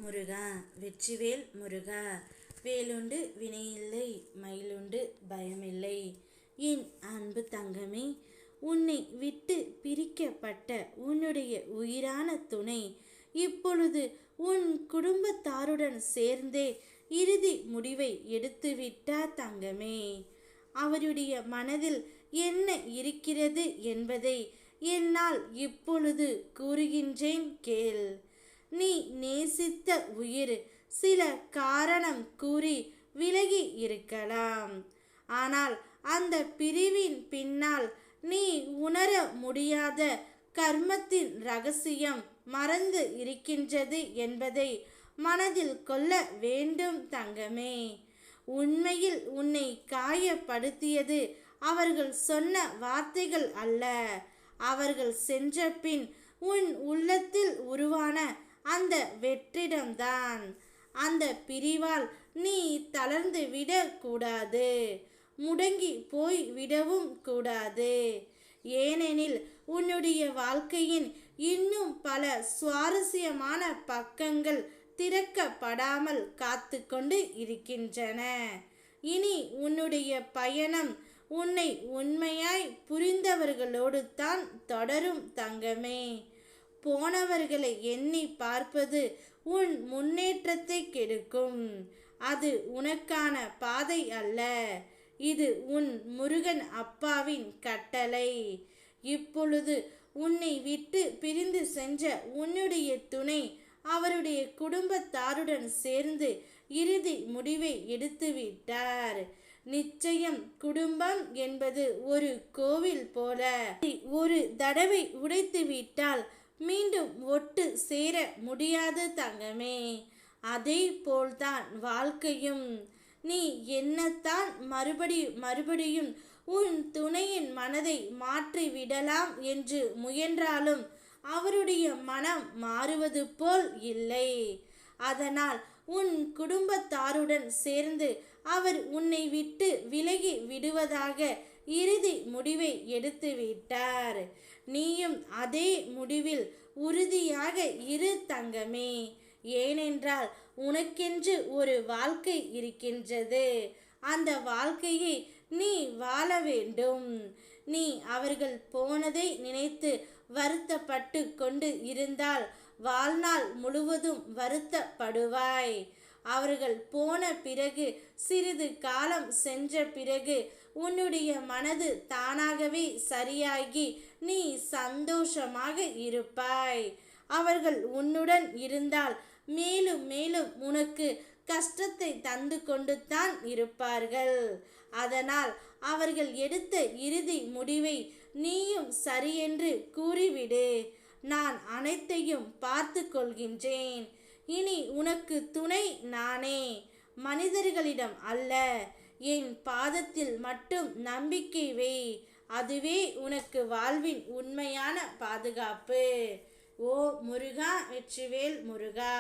முருகா வெற்றிவேல் முருகா. வேலுண்டு வினையில்லை, மயிலுண்டு பயமில்லை. என் அன்பு தங்கமே, உன்னை விட்டு பிரிக்கப்பட்ட உன்னுடைய உயிரான துணை இப்பொழுது உன் குடும்பத்தாருடன் சேர்ந்தே இறுதி முடிவை எடுத்துவிட்டார் தங்கமே. அவருடைய மனதில் என்ன இருக்கிறது என்பதை என்னால் இப்பொழுது கூறுகின்றேன் கேள். நீ நேசித்த உயிர் சில காரணம் கூறி விலகி இருக்கலாம். ஆனால் அந்த பிரிவின் பின்னால் நீ உணர முடியாத கர்மத்தின் ரகசியம் மறந்து இருக்கின்றது என்பதை மனதில் கொள்ள வேண்டும் தங்கமே. உண்மையில் உன்னை காயப்படுத்தியது அவர்கள் சொன்ன வார்த்தைகள் அல்ல. அவர்கள் சென்ற பின் உன் உள்ளத்தில் உருவான அந்த வெற்றிடம்தான். அந்த பிரிவால் நீ தளர்ந்து விடக்கூடாது, முடங்கி போய் விடவும் கூடாது. ஏனெனில் உன்னுடைய வாழ்க்கையின் இன்னும் பல சுவாரஸ்யமான பக்கங்கள் திறக்கப்படாமல் காத்து கொண்டு இருக்கின்றன. இனி உன்னுடைய பயணம் உன்னை உண்மையாய் புரிந்தவர்களோடு தான் தொடரும் தங்கமே. போனவர்களை எண்ணி பார்ப்பது உன் முன்னேற்றத்தை கெடுக்கும். அது உனக்கான பாதை அல்ல. இது உன் முருகன் அப்பாவின் கட்டளை. இப்பொழுது உன்னை விட்டு பிரிந்து சென்ற உன்னுடைய துணை அவருடைய குடும்பத்தாருடன் சேர்ந்து இறுதி முடிவை எடுத்துவிட்டார். நிச்சயம் குடும்பம் என்பது ஒரு கோவில் போல. ஒரு தடவை உடைத்துவிட்டால் மீண்டும் ஒட்டு சேர முடியாது தங்கமே. அதே போல்தான் வாழ்க்கையும். நீ என்னத்தான் மறுபடியும் உன் துணையின் மனதை மாற்றி விடலாம் என்று முயன்றாலும் அவருடைய மனம் மாறுவது போல் இல்லை. அதனால் உன் குடும்பத்தாருடன் சேர்ந்து அவர் உன்னை விட்டு விலகி விடுவதாக இறுதி முடிவை எடுத்துவிட்டார். நீயும் அதே முடிவில் உறுதியாக இரு தங்கமே. ஏனென்றால் உனக்கென்று ஒரு வாழ்க்கை இருக்கின்றது. அந்த வாழ்க்கையை நீ வாழ வேண்டும். நீ அவர்கள் போனதை நினைத்து வருத்தப்பட்டு கொண்டு இருந்தால் வாழ்நாள் முழுவதும் வருத்தப்படுவாய். அவர்கள் போன பிறகு சிறிது காலம் சென்ற பிறகு உன்னுடைய மனது தானாகவே சரியாகி நீ சந்தோஷமாக இருப்பாய். அவர்கள் உன்னுடன் இருந்தால் மேலும் மேலும் உனக்கு கஷ்டத்தை தந்து கொண்டு தான் இருப்பார்கள். அதனால் அவர்கள் எடுத்த இறுதி முடிவை நீயும் சரியென்று கூறிவிடு. நான் அனைத்தையும் பார்த்து கொள்கின்றேன். இனி உனக்கு துணை நானே, மனிதர்களிடம் அல்ல. என் பாதத்தில் மட்டும் நம்பிக்கை வை. அதுவே உனக்கு வாழ்வின் உண்மையான பாதுகாப்பு. ஓ முருகா வெற்றிவேல் முருகா.